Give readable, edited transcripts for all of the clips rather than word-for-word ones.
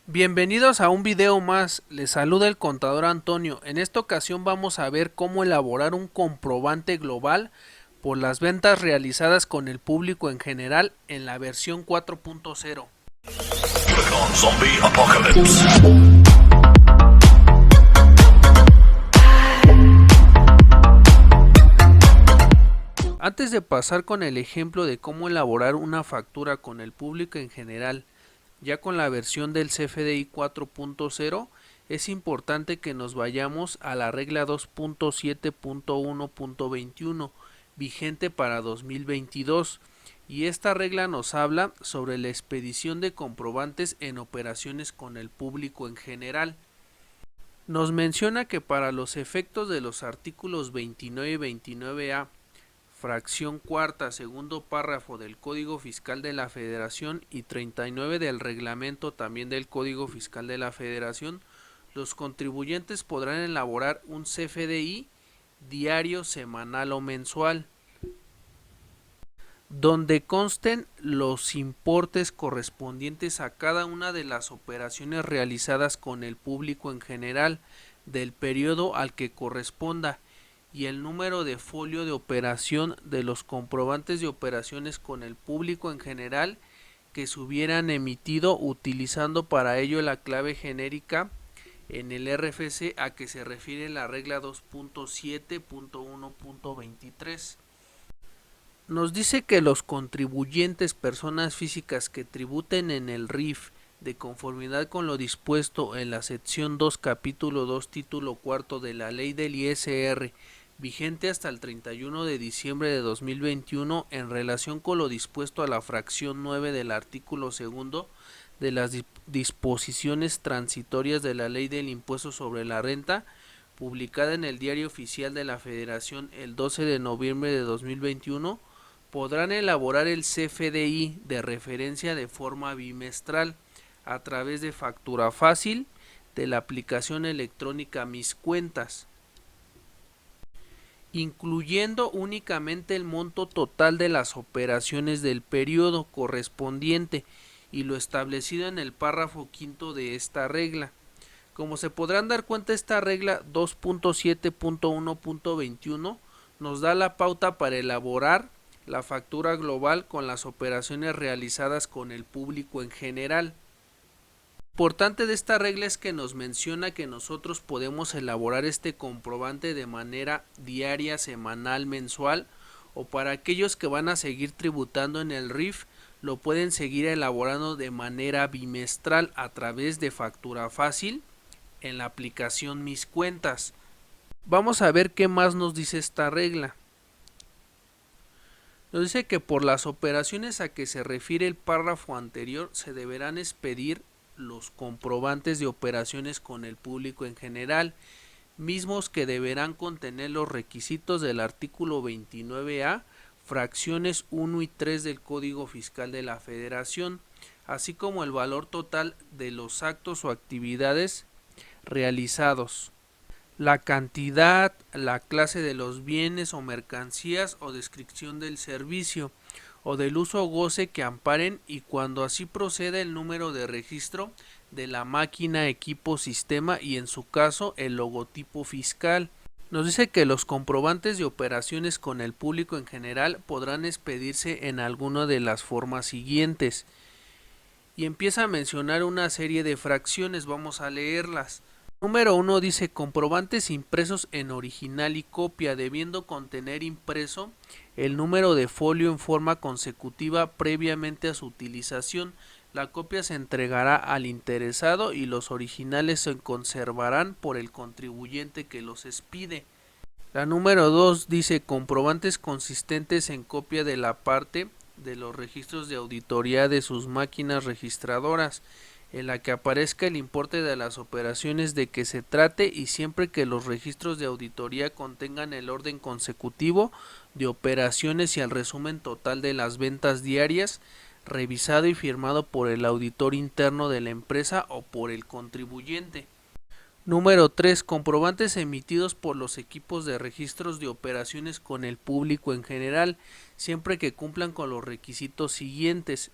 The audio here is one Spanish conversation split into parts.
Bienvenidos a un video más, les saluda el contador Antonio. En esta ocasión vamos a ver cómo elaborar un comprobante global por las ventas realizadas con el público en general en la versión 4.0. Zombie Apocalypse. Antes de pasar con el ejemplo de cómo elaborar una factura con el público en general, ya con la versión del CFDI 4.0, es importante que nos vayamos a la regla 2.7.1.21 vigente para 2022, y esta regla nos habla sobre la expedición de comprobantes en operaciones con el público en general. Nos menciona que para los efectos de los artículos 29 y 29A, fracción cuarta, segundo párrafo del Código Fiscal de la Federación y 39 del reglamento también del Código Fiscal de la Federación, los contribuyentes podrán elaborar un CFDI diario, semanal o mensual, donde consten los importes correspondientes a cada una de las operaciones realizadas con el público en general del periodo al que corresponda, y el número de folio de operación de los comprobantes de operaciones con el público en general que se hubieran emitido, utilizando para ello la clave genérica en el RFC a que se refiere la regla 2.7.1.23. Nos dice que los contribuyentes, personas físicas que tributen en el RIF de conformidad con lo dispuesto en la sección 2, capítulo 2, título cuarto de la ley del ISR, vigente hasta el 31 de diciembre de 2021, en relación con lo dispuesto a la fracción 9 del artículo segundo de las disposiciones transitorias de la ley del impuesto sobre la renta, publicada en el Diario Oficial de la Federación el 12 de noviembre de 2021, podrán elaborar el CFDI de referencia de forma bimestral a través de factura fácil de la aplicación electrónica Mis Cuentas, incluyendo únicamente el monto total de las operaciones del periodo correspondiente y lo establecido en el párrafo quinto de esta regla. Como se podrán dar cuenta, esta regla 2.7.1.21 nos da la pauta para elaborar la factura global con las operaciones realizadas con el público en general. Lo importante de esta regla es que nos menciona que nosotros podemos elaborar este comprobante de manera diaria, semanal, mensual, o para aquellos que van a seguir tributando en el RIF, lo pueden seguir elaborando de manera bimestral a través de factura fácil en la aplicación Mis Cuentas. Vamos a ver qué más nos dice esta regla. Nos dice que por las operaciones a que se refiere el párrafo anterior se deberán expedir los comprobantes de operaciones con el público en general, mismos que deberán contener los requisitos del artículo 29A, fracciones 1 y 3 del Código Fiscal de la Federación, así como el valor total de los actos o actividades realizados, la cantidad, la clase de los bienes o mercancías o descripción del servicio o del uso o goce que amparen, y cuando así proceda el número de registro de la máquina, equipo, sistema y en su caso el logotipo fiscal. Nos dice que los comprobantes de operaciones con el público en general podrán expedirse en alguna de las formas siguientes, y empieza a mencionar una serie de fracciones. Vamos a leerlas. Número 1 dice: comprobantes impresos en original y copia, debiendo contener impreso el número de folio en forma consecutiva previamente a su utilización. La copia se entregará al interesado y los originales se conservarán por el contribuyente que los expide. La número 2 dice: comprobantes consistentes en copia de la parte de los registros de auditoría de sus máquinas registradoras, en la que aparezca el importe de las operaciones de que se trate, y siempre que los registros de auditoría contengan el orden consecutivo de operaciones y el resumen total de las ventas diarias, revisado y firmado por el auditor interno de la empresa o por el contribuyente. Número 3. Comprobantes emitidos por los equipos de registros de operaciones con el público en general, siempre que cumplan con los requisitos siguientes.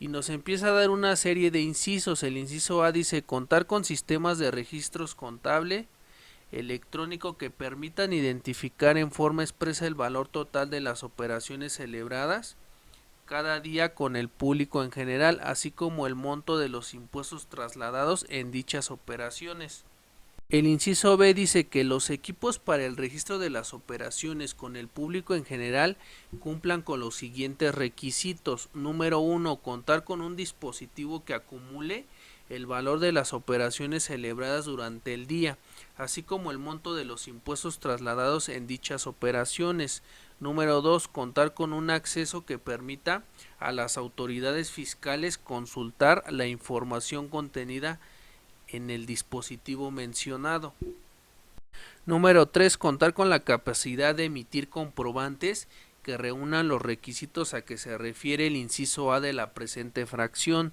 y nos empieza a dar una serie de incisos. El inciso A dice contar con sistemas de registros contable electrónico que permitan identificar en forma expresa el valor total de las operaciones celebradas cada día con el público en general, así como el monto de los impuestos trasladados en dichas operaciones. El inciso B dice que los equipos para el registro de las operaciones con el público en general cumplan con los siguientes requisitos. Número 1. Contar con un dispositivo que acumule el valor de las operaciones celebradas durante el día, así como el monto de los impuestos trasladados en dichas operaciones. Número 2. Contar con un acceso que permita a las autoridades fiscales consultar la información contenida en el dispositivo mencionado. Número 3. Contar con la capacidad de emitir comprobantes que reúnan los requisitos a que se refiere el inciso A de la presente fracción.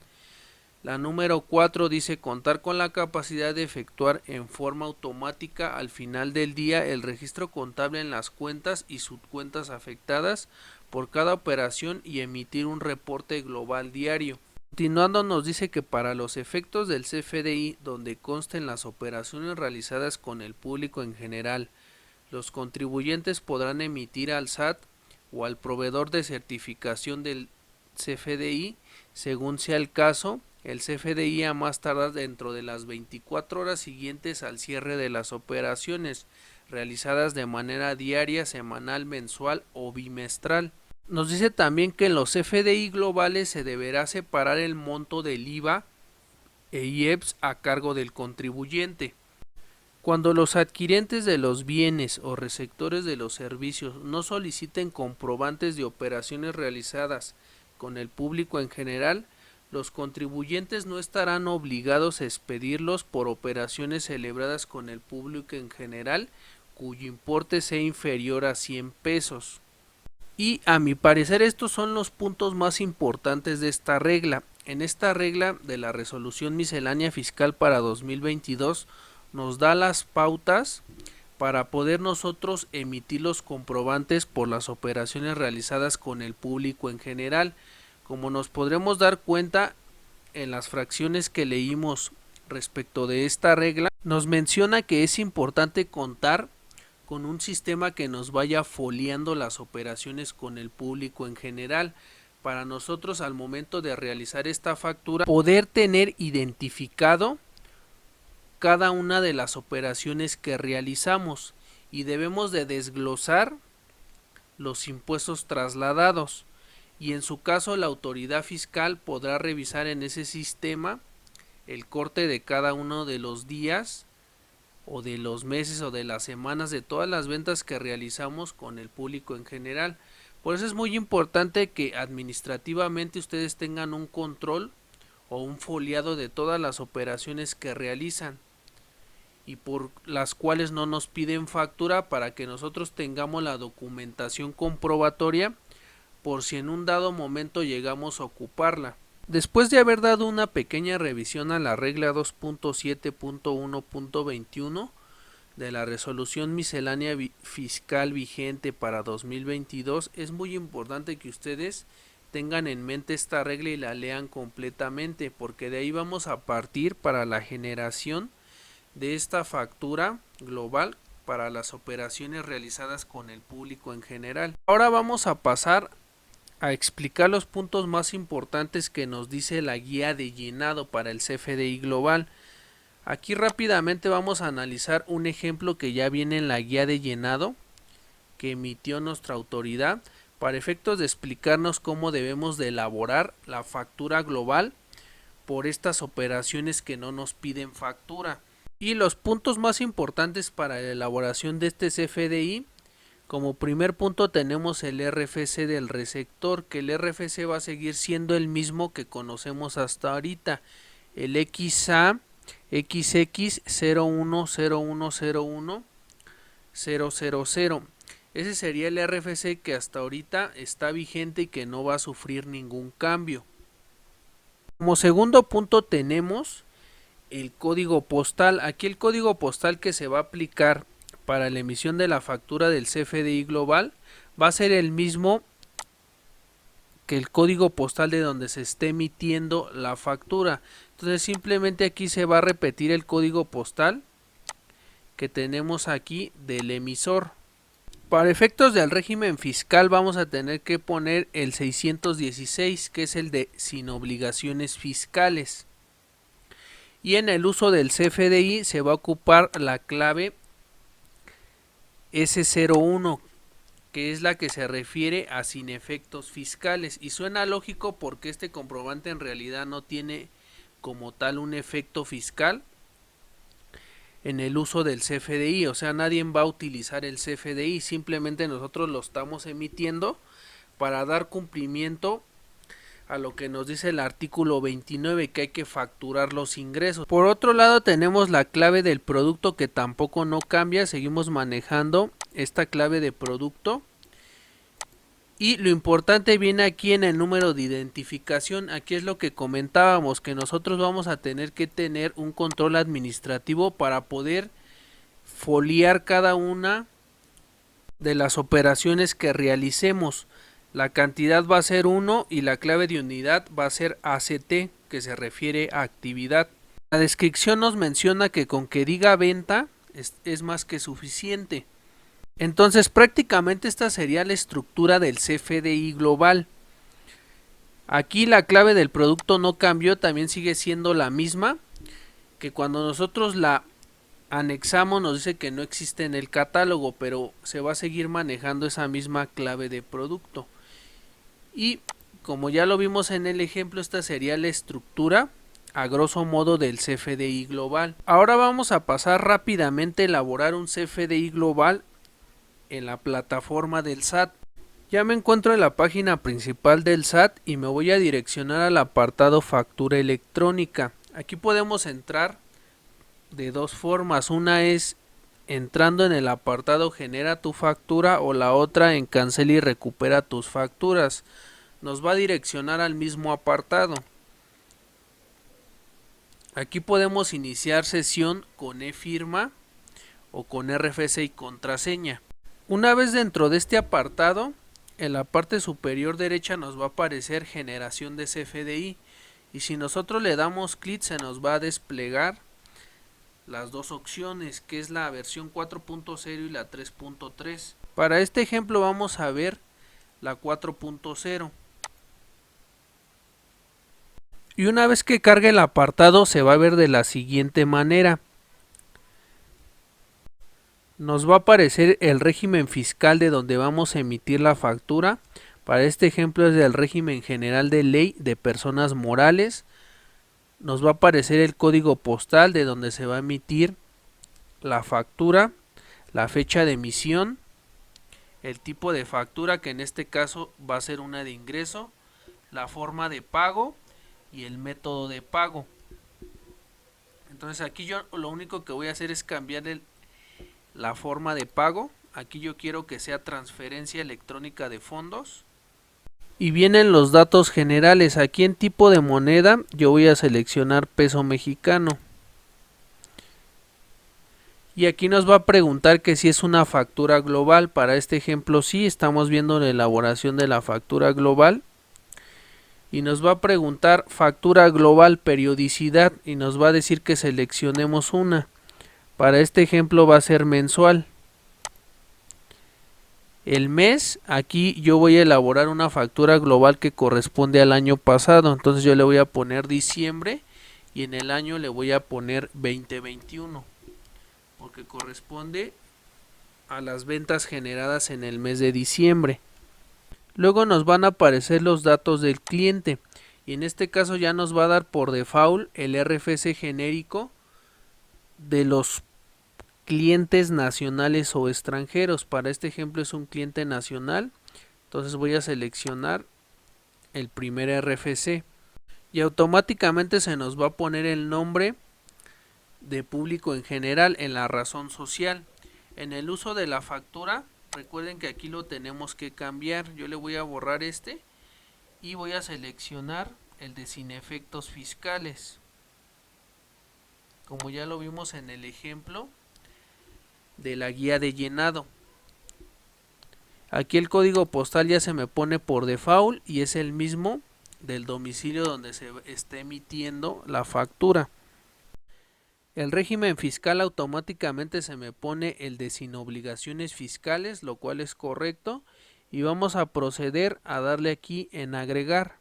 La número 4 dice contar con la capacidad de efectuar en forma automática al final del día el registro contable en las cuentas y subcuentas afectadas por cada operación y emitir un reporte global diario. Continuando, nos dice que para los efectos del CFDI, donde consten las operaciones realizadas con el público en general, los contribuyentes podrán emitir al SAT o al proveedor de certificación del CFDI, según sea el caso, el CFDI a más tardar dentro de las 24 horas siguientes al cierre de las operaciones, realizadas de manera diaria, semanal, mensual o bimestral. Nos dice también que en los CFDI globales se deberá separar el monto del IVA e IEPS a cargo del contribuyente. Cuando los adquirientes de los bienes o receptores de los servicios no soliciten comprobantes de operaciones realizadas con el público en general, los contribuyentes no estarán obligados a expedirlos por operaciones celebradas con el público en general cuyo importe sea inferior a 100 pesos. Y a mi parecer estos son los puntos más importantes de esta regla. En esta regla de la resolución miscelánea fiscal para 2022 nos da las pautas para poder nosotros emitir los comprobantes por las operaciones realizadas con el público en general. Como nos podremos dar cuenta en las fracciones que leímos respecto de esta regla, nos menciona que es importante contar con un sistema que nos vaya foliando las operaciones con el público en general, para nosotros al momento de realizar esta factura poder tener identificado cada una de las operaciones que realizamos, y debemos de desglosar los impuestos trasladados, y en su caso la autoridad fiscal podrá revisar en ese sistema el corte de cada uno de los días o de los meses o de las semanas de todas las ventas que realizamos con el público en general. Por eso es muy importante que administrativamente ustedes tengan un control o un foliado de todas las operaciones que realizan y por las cuales no nos piden factura, para que nosotros tengamos la documentación comprobatoria por si en un dado momento llegamos a ocuparla. Después de haber dado una pequeña revisión a la regla 2.7.1.21 de la resolución miscelánea fiscal vigente para 2022, es muy importante que ustedes tengan en mente esta regla y la lean completamente, porque de ahí vamos a partir para la generación de esta factura global para las operaciones realizadas con el público en general. Ahora vamos a pasar a explicar los puntos más importantes que nos dice la guía de llenado para el CFDI global. Aquí rápidamente vamos a analizar un ejemplo que ya viene en la guía de llenado que emitió nuestra autoridad, para efectos de explicarnos cómo debemos de elaborar la factura global por estas operaciones que no nos piden factura. Y los puntos más importantes para la elaboración de este CFDI: como primer punto tenemos el RFC del receptor, que el RFC va a seguir siendo el mismo que conocemos hasta ahorita, el XA XX 01010100. Ese sería el RFC que hasta ahorita está vigente y que no va a sufrir ningún cambio. Como segundo punto tenemos el código postal. Aquí el código postal que se va a aplicar para la emisión de la factura del CFDI global va a ser el mismo que el código postal de donde se esté emitiendo la factura. Entonces simplemente aquí se va a repetir el código postal que tenemos aquí del emisor. Para efectos del régimen fiscal vamos a tener que poner el 616, que es el de sin obligaciones fiscales. Y en el uso del CFDI se va a ocupar la clave S01, que es la que se refiere a sin efectos fiscales. Y suena lógico porque este comprobante en realidad no tiene como tal un efecto fiscal en el uso del CFDI, o sea, nadie va a utilizar el CFDI, simplemente nosotros lo estamos emitiendo para dar cumplimiento a lo que nos dice el artículo 29, que hay que facturar los ingresos. Por otro lado tenemos la clave del producto, que tampoco no cambia, seguimos manejando esta clave de producto. Y lo importante viene aquí en el número de identificación. Aquí es lo que comentábamos, que nosotros vamos a tener que tener un control administrativo para poder foliar cada una de las operaciones que realicemos. La cantidad va a ser 1 y la clave de unidad va a ser ACT, que se refiere a actividad. La descripción nos menciona que con que diga venta es más que suficiente. Entonces prácticamente esta sería la estructura del CFDI global. Aquí la clave del producto no cambió, también sigue siendo la misma, que cuando nosotros la anexamos nos dice que no existe en el catálogo, pero se va a seguir manejando esa misma clave de producto. Y como ya lo vimos en el ejemplo, esta sería la estructura a grosso modo del CFDI global. Ahora vamos a pasar rápidamente a elaborar un CFDI global en la plataforma del SAT. Ya me encuentro en la página principal del SAT y me voy a direccionar al apartado factura electrónica. Aquí podemos entrar de dos formas, una es entrando en el apartado genera tu factura o la otra en cancela y recupera tus facturas. Nos va a direccionar al mismo apartado. Aquí podemos iniciar sesión con e-firma o con RFC y contraseña. Una vez dentro de este apartado, en la parte superior derecha nos va a aparecer generación de CFDI y si nosotros le damos clic se nos va a desplegar las dos opciones, que es la versión 4.0 y la 3.3. Para este ejemplo vamos a ver la 4.0. Y una vez que cargue el apartado se va a ver de la siguiente manera. Nos va a aparecer el régimen fiscal de donde vamos a emitir la factura. Para este ejemplo es del régimen general de ley de personas morales. Nos va a aparecer el código postal de donde se va a emitir la factura, la fecha de emisión, el tipo de factura, que en este caso va a ser una de ingreso, la forma de pago y el método de pago. Entonces aquí yo lo único que voy a hacer es cambiar la forma de pago. Aquí yo quiero que sea transferencia electrónica de fondos. Y vienen los datos generales. Aquí en tipo de moneda yo voy a seleccionar peso mexicano. Y aquí nos va a preguntar que si es una factura global. Para este ejemplo sí, estamos viendo la elaboración de la factura global. Y nos va a preguntar factura global periodicidad y nos va a decir que seleccionemos una. Para este ejemplo va a ser mensual. El mes, aquí yo voy a elaborar una factura global que corresponde al año pasado. Entonces yo le voy a poner diciembre y en el año le voy a poner 2021. Porque corresponde a las ventas generadas en el mes de diciembre. Luego nos van a aparecer los datos del cliente y en este caso ya nos va a dar por default el RFC genérico de los clientes nacionales o extranjeros. Para este ejemplo es un cliente nacional, entonces voy a seleccionar el primer RFC y automáticamente se nos va a poner el nombre de público en general en la razón social. En el uso de la factura, recuerden que aquí lo tenemos que cambiar. Yo le voy a borrar este y voy a seleccionar el de sin efectos fiscales. Como ya lo vimos en el ejemplo de la guía de llenado. Aquí el código postal ya se me pone por default y es el mismo del domicilio donde se está emitiendo la factura. El régimen fiscal automáticamente se me pone el de sin obligaciones fiscales, lo cual es correcto, y vamos a proceder a darle aquí en agregar.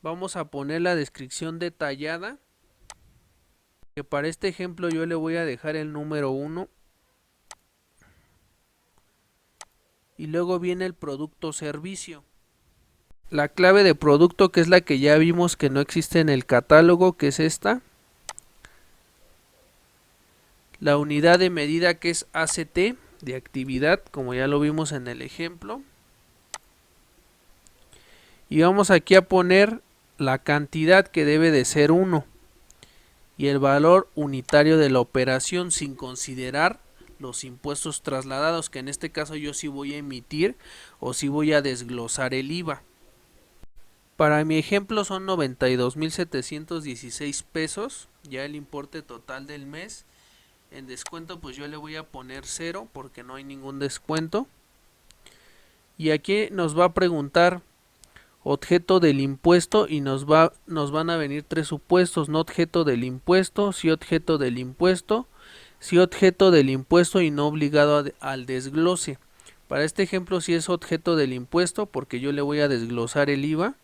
Vamos a poner la descripción detallada, que para este ejemplo yo le voy a dejar el número 1. Y luego viene el producto servicio. La clave de producto, que es la que ya vimos que no existe en el catálogo, que es esta. La unidad de medida, que es ACT, de actividad, como ya lo vimos en el ejemplo. Y vamos aquí a poner la cantidad, que debe de ser 1. Y el valor unitario de la operación, sin considerar los impuestos trasladados, que en este caso yo sí voy a emitir o sí voy a desglosar el IVA. Para mi ejemplo son 92,716 pesos, ya el importe total del mes. En descuento pues yo le voy a poner 0 porque no hay ningún descuento. Y aquí nos va a preguntar objeto del impuesto y nos van a venir 3 supuestos: no objeto del impuesto, sí objeto del impuesto, sí objeto del impuesto y no obligado al desglose. Para este ejemplo sí es objeto del impuesto porque yo le voy a desglosar el IVA.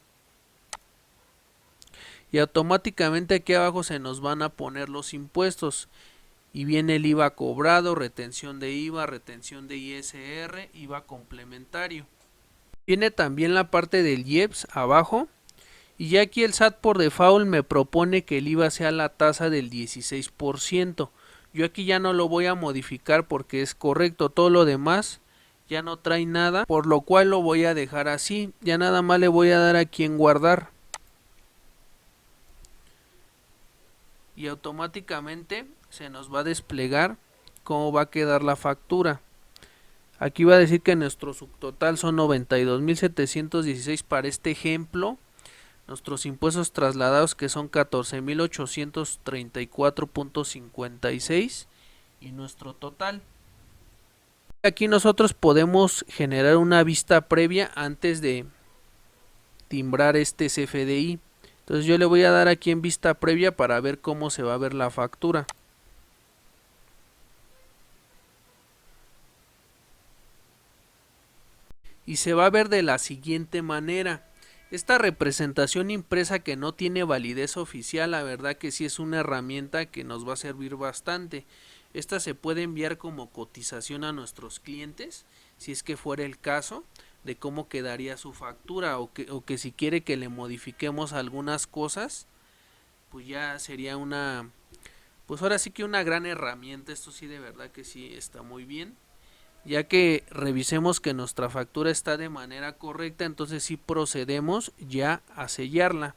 Y automáticamente aquí abajo se nos van a poner los impuestos. Y viene el IVA cobrado, retención de IVA, retención de ISR, IVA complementario. Viene también la parte del IEPS abajo. Y ya aquí el SAT por default me propone que el IVA sea la tasa del 16%. Yo aquí ya no lo voy a modificar porque es correcto. Todo lo demás ya no trae nada, por lo cual lo voy a dejar así. Ya nada más le voy a dar aquí en guardar. Y automáticamente se nos va a desplegar cómo va a quedar la factura. Aquí va a decir que nuestro subtotal son 92,716 para este ejemplo. Nuestros impuestos trasladados, que son 14,834,56, y nuestro total. Aquí nosotros podemos generar una vista previa antes de timbrar este CFDI. Entonces yo le voy a dar aquí en vista previa para ver cómo se va a ver la factura. Y se va a ver de la siguiente manera. Esta representación impresa, que no tiene validez oficial, la verdad que sí es una herramienta que nos va a servir bastante. Esta se puede enviar como cotización a nuestros clientes, si es que fuera el caso, de cómo quedaría su factura, o que si quiere que le modifiquemos algunas cosas, pues ya sería una, pues ahora sí que una gran herramienta. Esto sí, de verdad que sí está muy bien, ya que revisemos que nuestra factura está de manera correcta. Entonces sí procedemos ya a sellarla.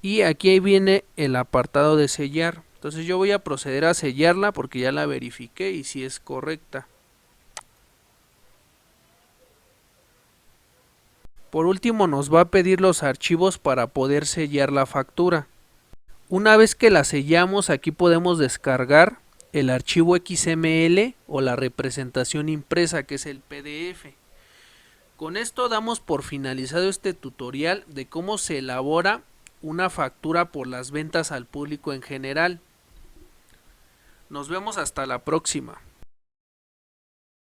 Y aquí viene el apartado de sellar. Entonces yo voy a proceder a sellarla porque ya la verifiqué y sí es correcta. Por último nos va a pedir los archivos para poder sellar la factura. Una vez que la sellamos, aquí podemos descargar el archivo XML o la representación impresa, que es el PDF. Con esto damos por finalizado este tutorial de cómo se elabora una factura por las ventas al público en general. Nos vemos hasta la próxima.